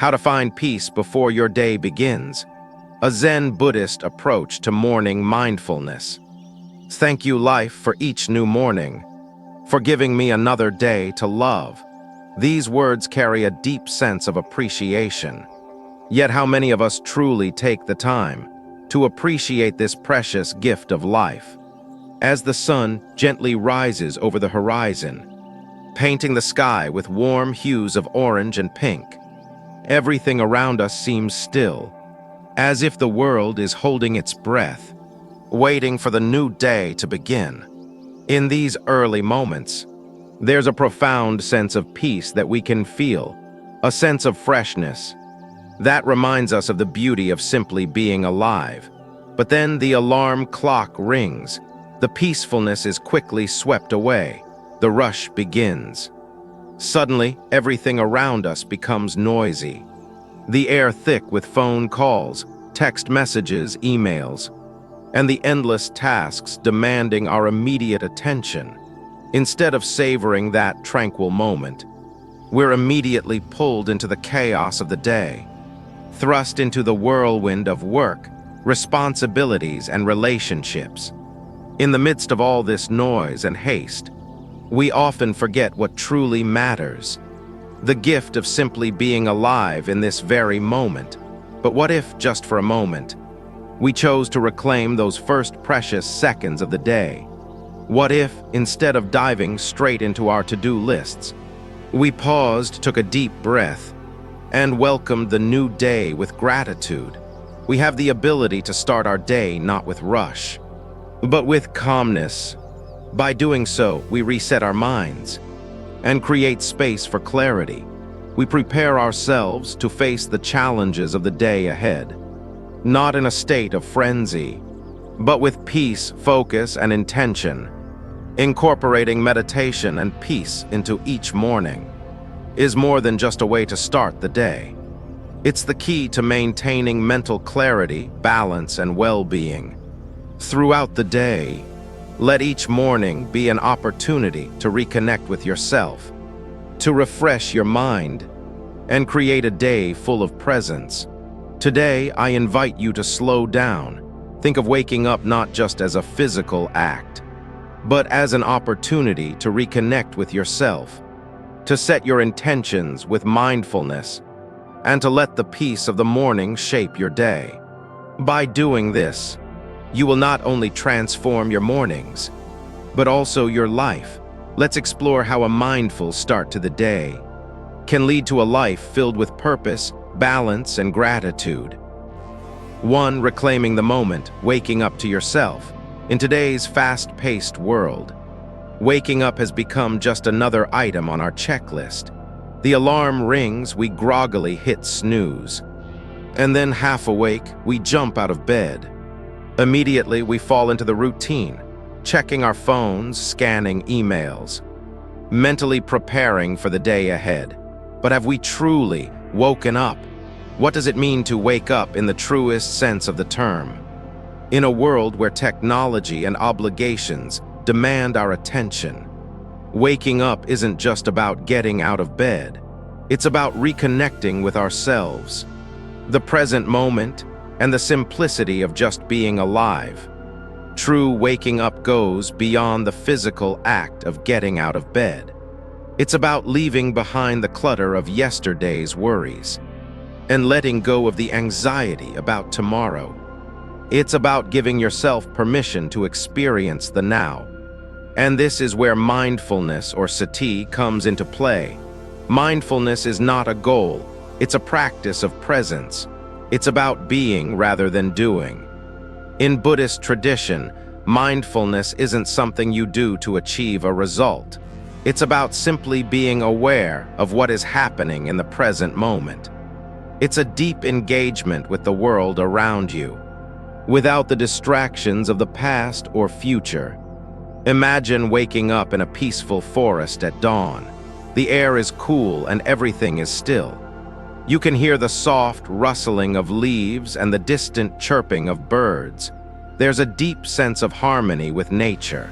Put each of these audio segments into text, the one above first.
How to find peace before your day begins. A Zen Buddhist approach to morning mindfulness. Thank you, life, for each new morning, for giving me another day to love. These words carry a deep sense of appreciation. Yet how many of us truly take the time to appreciate this precious gift of life? As the sun gently rises over the horizon, painting the sky with warm hues of orange and pink, everything around us seems still, as if the world is holding its breath, waiting for the new day to begin. In these early moments, there's a profound sense of peace that we can feel, a sense of freshness. That reminds us of the beauty of simply being alive. But then the alarm clock rings. The peacefulness is quickly swept away. The rush begins. Suddenly, everything around us becomes noisy. The air thick with phone calls, text messages, emails, and the endless tasks demanding our immediate attention. Instead of savoring that tranquil moment, we're immediately pulled into the chaos of the day, thrust into the whirlwind of work, responsibilities, and relationships. In the midst of all this noise and haste, we often forget what truly matters, the gift of simply being alive in this very moment. But what if, just for a moment, we chose to reclaim those first precious seconds of the day? What if, instead of diving straight into our to-do lists, we paused, took a deep breath, and welcomed the new day with gratitude? We have the ability to start our day not with rush, but with calmness. By doing so, we reset our minds and create space for clarity. We prepare ourselves to face the challenges of the day ahead, not in a state of frenzy, but with peace, focus, and intention. Incorporating meditation and peace into each morning is more than just a way to start the day. It's the key to maintaining mental clarity, balance, and well-being. Throughout the day, let each morning be an opportunity to reconnect with yourself, to refresh your mind, and create a day full of presence. Today, I invite you to slow down. Think of waking up not just as a physical act, but as an opportunity to reconnect with yourself, to set your intentions with mindfulness, and to let the peace of the morning shape your day. By doing this, you will not only transform your mornings, but also your life. Let's explore how a mindful start to the day can lead to a life filled with purpose, balance, and gratitude. 1. Reclaiming the moment, waking up to yourself. In today's fast-paced world, waking up has become just another item on our checklist. The alarm rings, we groggily hit snooze, and then half awake, we jump out of bed. Immediately, we fall into the routine, checking our phones, scanning emails, mentally preparing for the day ahead. But have we truly woken up? What does it mean to wake up in the truest sense of the term? In a world where technology and obligations demand our attention, waking up isn't just about getting out of bed. It's about reconnecting with ourselves, the present moment, and the simplicity of just being alive. True waking up goes beyond the physical act of getting out of bed. It's about leaving behind the clutter of yesterday's worries and letting go of the anxiety about tomorrow. It's about giving yourself permission to experience the now. And this is where mindfulness, or sati, comes into play. Mindfulness is not a goal, it's a practice of presence. It's about being rather than doing. In Buddhist tradition, mindfulness isn't something you do to achieve a result. It's about simply being aware of what is happening in the present moment. It's a deep engagement with the world around you, without the distractions of the past or future. Imagine waking up in a peaceful forest at dawn. The air is cool and everything is still. You can hear the soft rustling of leaves and the distant chirping of birds. There's a deep sense of harmony with nature.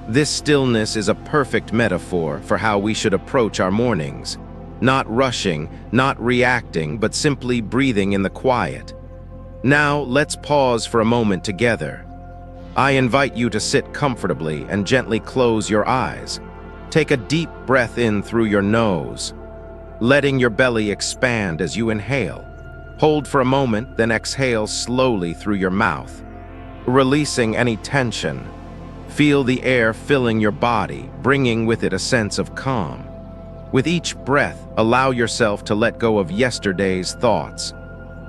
This stillness is a perfect metaphor for how we should approach our mornings. Not rushing, not reacting, but simply breathing in the quiet. Now, let's pause for a moment together. I invite you to sit comfortably and gently close your eyes. Take a deep breath in through your nose, letting your belly expand as you inhale. Hold for a moment, then exhale slowly through your mouth, releasing any tension. Feel the air filling your body, bringing with it a sense of calm. With each breath, allow yourself to let go of yesterday's thoughts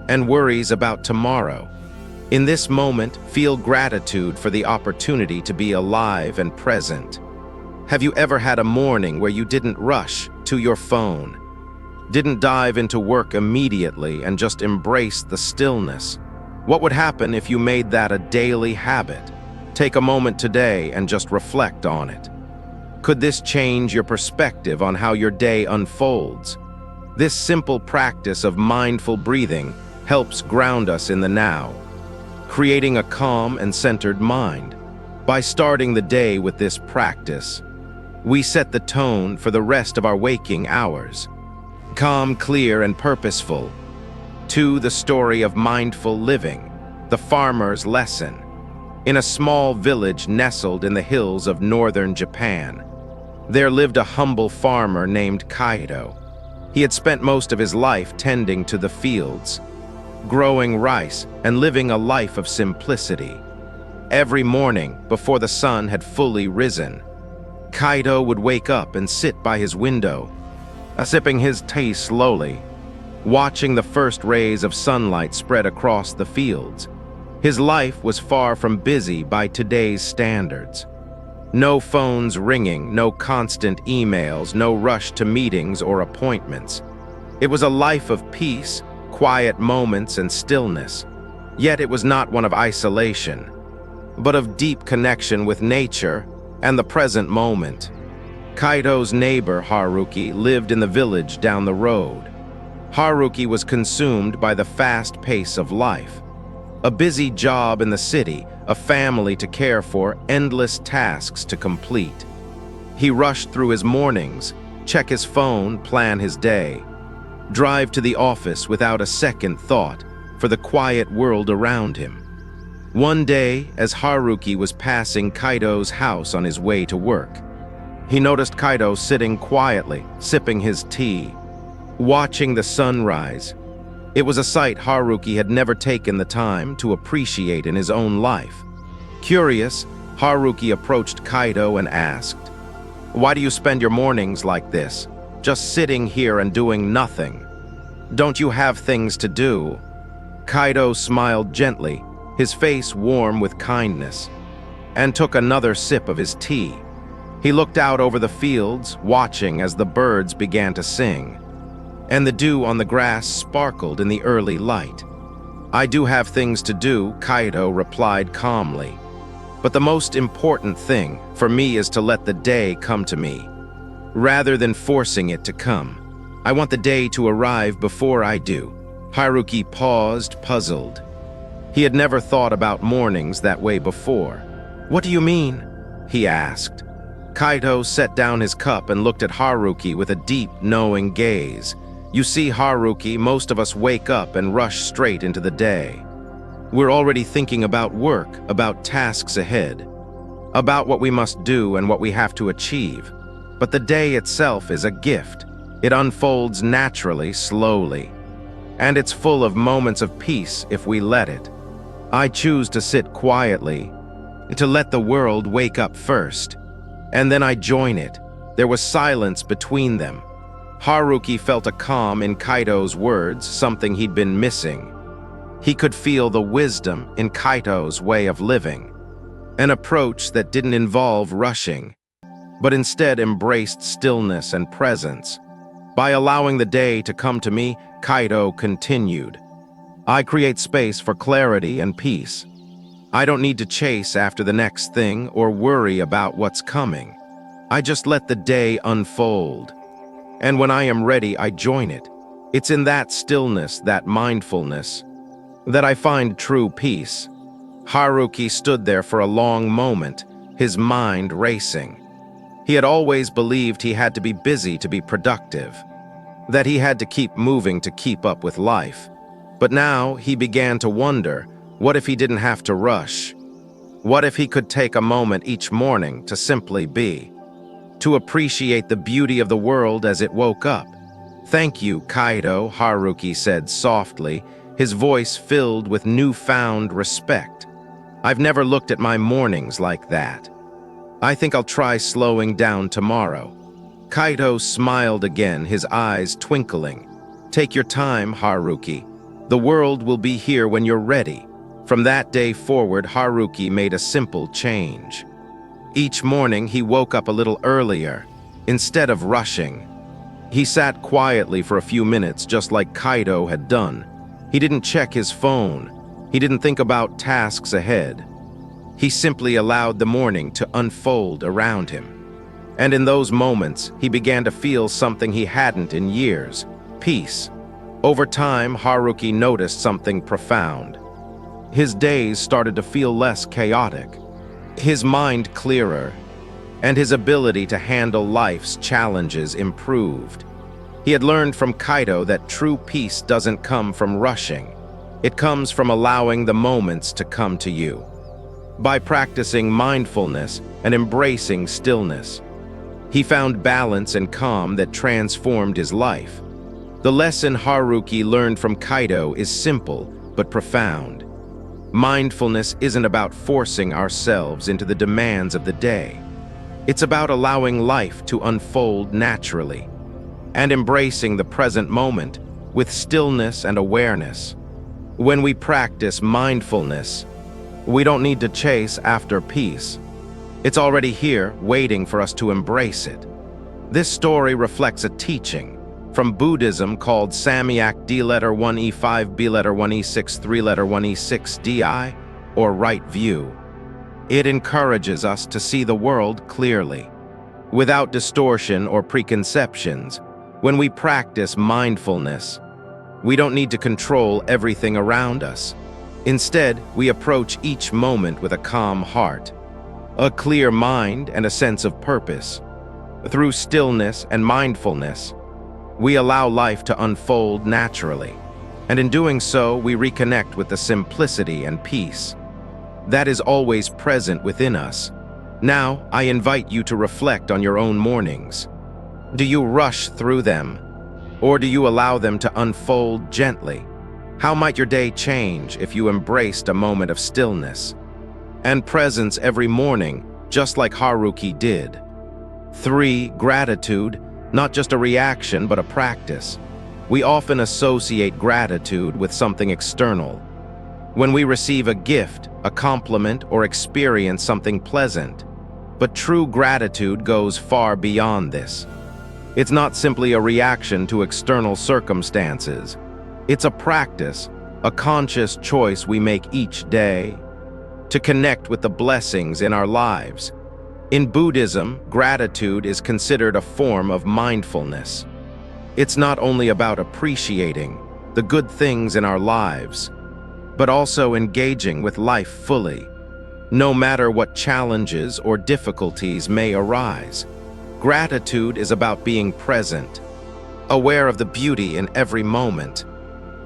and worries about tomorrow. In this moment, feel gratitude for the opportunity to be alive and present. Have you ever had a morning where you didn't rush to your phone, didn't dive into work immediately, and just embraced the stillness? What would happen if you made that a daily habit? Take a moment today and just reflect on it. Could this change your perspective on how your day unfolds? This simple practice of mindful breathing helps ground us in the now, creating a calm and centered mind. By starting the day with this practice, we set the tone for the rest of our waking hours. Calm, clear, and purposeful. To the story of mindful living, the farmer's lesson. In a small village nestled in the hills of northern Japan, there lived a humble farmer named Kaido. He had spent most of his life tending to the fields, growing rice, and living a life of simplicity. Every morning, before the sun had fully risen, Kaido would wake up and sit by his window, sipping his tea slowly, watching the first rays of sunlight spread across the fields. His life was far from busy by today's standards. No phones ringing, no constant emails, no rush to meetings or appointments. It was a life of peace, quiet moments, and stillness. Yet it was not one of isolation, but of deep connection with nature and the present moment. Kaido's neighbor, Haruki, lived in the village down the road. Haruki was consumed by the fast pace of life. A busy job in the city, a family to care for, endless tasks to complete. He rushed through his mornings, check his phone, plan his day, drive to the office without a second thought for the quiet world around him. One day, as Haruki was passing Kaido's house on his way to work, he noticed Kaido sitting quietly, sipping his tea, watching the sunrise. It was a sight Haruki had never taken the time to appreciate in his own life. Curious, Haruki approached Kaido and asked, "Why do you spend your mornings like this, just sitting here and doing nothing? Don't you have things to do?" Kaido smiled gently, his face warm with kindness, and took another sip of his tea. He looked out over the fields, watching as the birds began to sing, and the dew on the grass sparkled in the early light. "I do have things to do," Kaido replied calmly. "But the most important thing for me is to let the day come to me, rather than forcing it to come. I want the day to arrive before I do." Haruki paused, puzzled. He had never thought about mornings that way before. "What do you mean?" he asked. Kaido set down his cup and looked at Haruki with a deep, knowing gaze. "You see, Haruki, most of us wake up and rush straight into the day. We're already thinking about work, about tasks ahead, about what we must do and what we have to achieve. But the day itself is a gift. It unfolds naturally, slowly, and it's full of moments of peace if we let it. I choose to sit quietly, to let the world wake up first, and then I join it." There was silence between them. Haruki felt a calm in Kaido's words, something he'd been missing. He could feel the wisdom in Kaido's way of living, an approach that didn't involve rushing, but instead embraced stillness and presence. "By allowing the day to come to me," Kaido continued, "I create space for clarity and peace. I don't need to chase after the next thing or worry about what's coming. I just let the day unfold. And when I am ready, I join it. It's in that stillness, that mindfulness, that I find true peace." Haruki stood there for a long moment, his mind racing. He had always believed he had to be busy to be productive. that he had to keep moving to keep up with life. But now he began to wonder, what if he didn't have to rush? What if he could take a moment each morning to simply be? To appreciate the beauty of the world as it woke up. "Thank you, Kaido," Haruki said softly, his voice filled with newfound respect. "I've never looked at my mornings like that. I think I'll try slowing down tomorrow." Kaido smiled again, his eyes twinkling. "Take your time, Haruki. The world will be here when you're ready." From that day forward, Haruki made a simple change. Each morning, he woke up a little earlier, instead of rushing. He sat quietly for a few minutes, just like Kaido had done. He didn't check his phone. He didn't think about tasks ahead. He simply allowed the morning to unfold around him. And in those moments, he began to feel something he hadn't in years: peace. Over time, Haruki noticed something profound. His days started to feel less chaotic, his mind clearer, and his ability to handle life's challenges improved. He had learned from Kaido that true peace doesn't come from rushing. It comes from allowing the moments to come to you. By practicing mindfulness and embracing stillness, he found balance and calm that transformed his life. The lesson Haruki learned from Kaido is simple but profound. Mindfulness isn't about forcing ourselves into the demands of the day. It's about allowing life to unfold naturally and embracing the present moment with stillness and awareness. When we practice mindfulness, we don't need to chase after peace. It's already here, waiting for us to embrace it. This story reflects a teaching from Buddhism called Samyak D-1E5 B-1E6 3-1E6 DI, or right view. It encourages us to see the world clearly, without distortion or preconceptions. When we practice mindfulness, we don't need to control everything around us. Instead, we approach each moment with a calm heart, a clear mind, and a sense of purpose. Through stillness and mindfulness, we allow life to unfold naturally, and in doing so, we reconnect with the simplicity and peace that is always present within us. Now, I invite you to reflect on your own mornings. Do you rush through them, or do you allow them to unfold gently? How might your day change if you embraced a moment of stillness and presence every morning, just like Haruki did? 3. Gratitude, not just a reaction, but a practice. We often associate gratitude with something external. When we receive a gift, a compliment, or experience something pleasant. But true gratitude goes far beyond this. It's not simply a reaction to external circumstances. It's a practice, a conscious choice we make each day to connect with the blessings in our lives. In Buddhism, gratitude is considered a form of mindfulness. It's not only about appreciating the good things in our lives, but also engaging with life fully, no matter what challenges or difficulties may arise. Gratitude is about being present, aware of the beauty in every moment,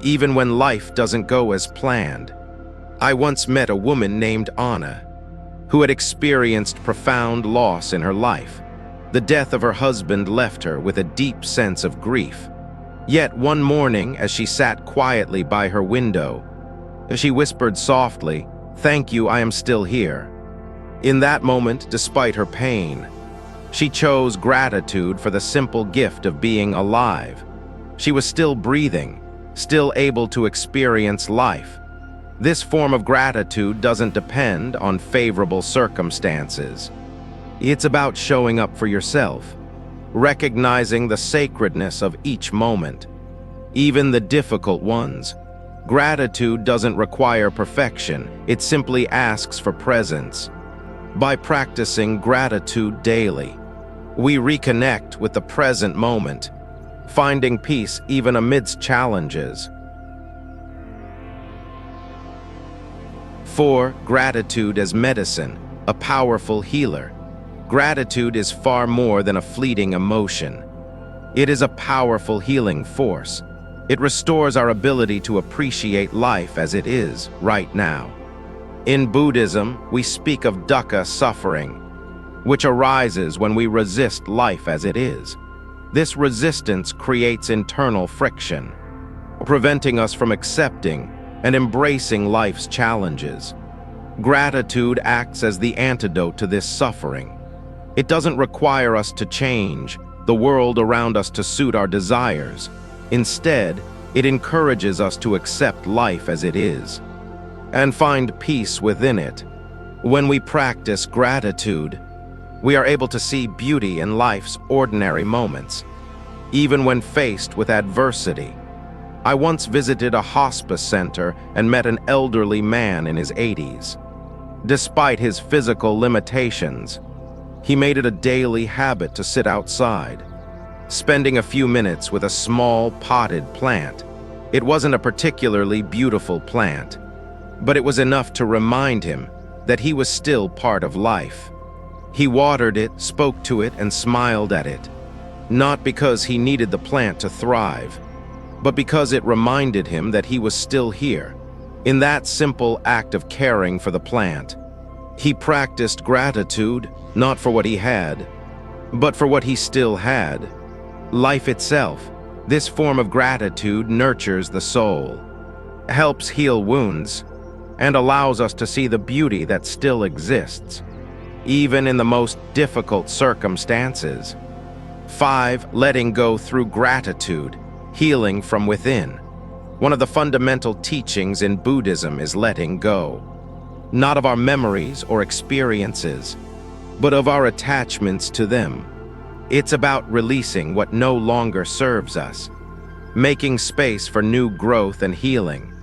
even when life doesn't go as planned. I once met a woman named Anna, who had experienced profound loss in her life. The death of her husband left her with a deep sense of grief. Yet one morning, as she sat quietly by her window, she whispered softly, "Thank you, I am still here." In that moment, despite her pain, she chose gratitude for the simple gift of being alive. She was still breathing, still able to experience life. This form of gratitude doesn't depend on favorable circumstances. It's about showing up for yourself, recognizing the sacredness of each moment, even the difficult ones. Gratitude doesn't require perfection, it simply asks for presence. By practicing gratitude daily, we reconnect with the present moment, finding peace even amidst challenges. 4. Gratitude as medicine, a powerful healer. Gratitude is far more than a fleeting emotion. It is a powerful healing force. It restores our ability to appreciate life as it is right now. In Buddhism, we speak of dukkha suffering, which arises when we resist life as it is. This resistance creates internal friction, preventing us from accepting and embracing life's challenges. Gratitude acts as the antidote to this suffering. It doesn't require us to change the world around us to suit our desires. Instead, it encourages us to accept life as it is and find peace within it. When we practice gratitude, we are able to see beauty in life's ordinary moments, even when faced with adversity. I once visited a hospice center and met an elderly man in his 80s. Despite his physical limitations, he made it a daily habit to sit outside, spending a few minutes with a small potted plant. It wasn't a particularly beautiful plant, but it was enough to remind him that he was still part of life. He watered it, spoke to it, and smiled at it, not because he needed the plant to thrive, but because it reminded him that he was still here. In that simple act of caring for the plant, he practiced gratitude, not for what he had, but for what he still had, life itself. This form of gratitude nurtures the soul, helps heal wounds, and allows us to see the beauty that still exists, even in the most difficult circumstances. 5. Letting go through gratitude, healing from within. One of the fundamental teachings in Buddhism is letting go, not of our memories or experiences, but of our attachments to them. It's about releasing what no longer serves us, making space for new growth and healing.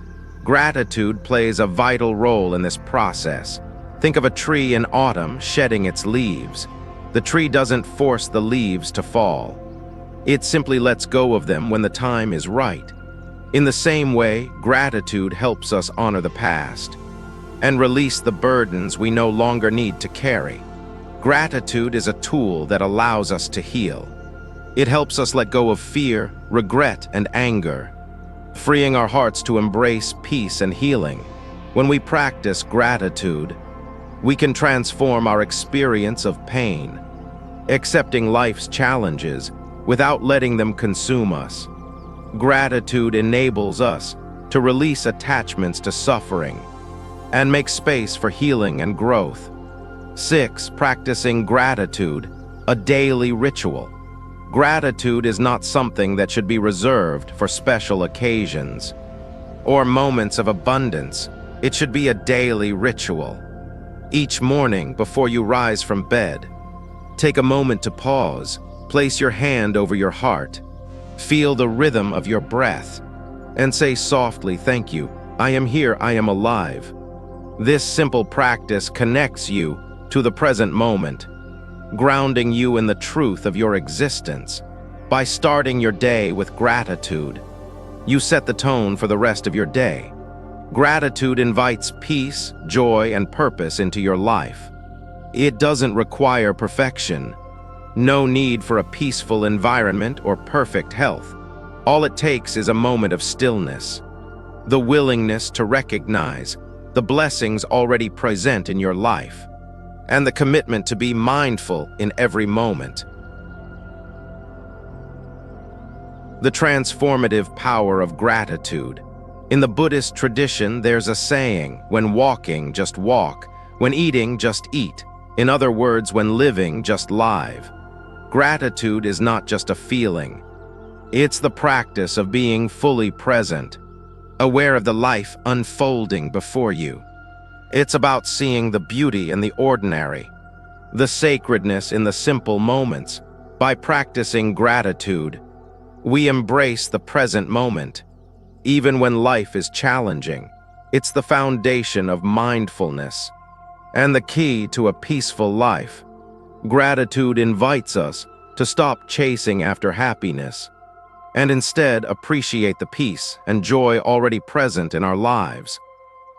Gratitude plays a vital role in this process. Think of a tree in autumn shedding its leaves. The tree doesn't force the leaves to fall. It simply lets go of them when the time is right. In the same way, gratitude helps us honor the past and release the burdens we no longer need to carry. Gratitude is a tool that allows us to heal. It helps us let go of fear, regret, and anger, freeing our hearts to embrace peace and healing. When we practice gratitude, we can transform our experience of pain, accepting life's challenges without letting them consume us. Gratitude enables us to release attachments to suffering and make space for healing and growth. 6. Practicing gratitude, a daily ritual. Gratitude is not something that should be reserved for special occasions or moments of abundance. It should be a daily ritual. Each morning before you rise from bed, take a moment to pause, place your hand over your heart, feel the rhythm of your breath, and say softly, "Thank you, I am here, I am alive." This simple practice connects you to the present moment, grounding you in the truth of your existence. By starting your day with gratitude, you set the tone for the rest of your day. Gratitude invites peace, joy, and purpose into your life. It doesn't require perfection. No need for a peaceful environment or perfect health. All it takes is a moment of stillness, the willingness to recognize the blessings already present in your life, and the commitment to be mindful in every moment. The transformative power of gratitude. In the Buddhist tradition, there's a saying, "When walking, just walk. When eating, just eat. In other words, when living, just live." Gratitude is not just a feeling. It's the practice of being fully present, aware of the life unfolding before you. It's about seeing the beauty in the ordinary, the sacredness in the simple moments. By practicing gratitude, we embrace the present moment, even when life is challenging. It's the foundation of mindfulness and the key to a peaceful life. Gratitude invites us to stop chasing after happiness and instead appreciate the peace and joy already present in our lives.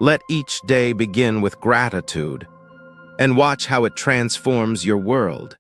Let each day begin with gratitude and watch how it transforms your world.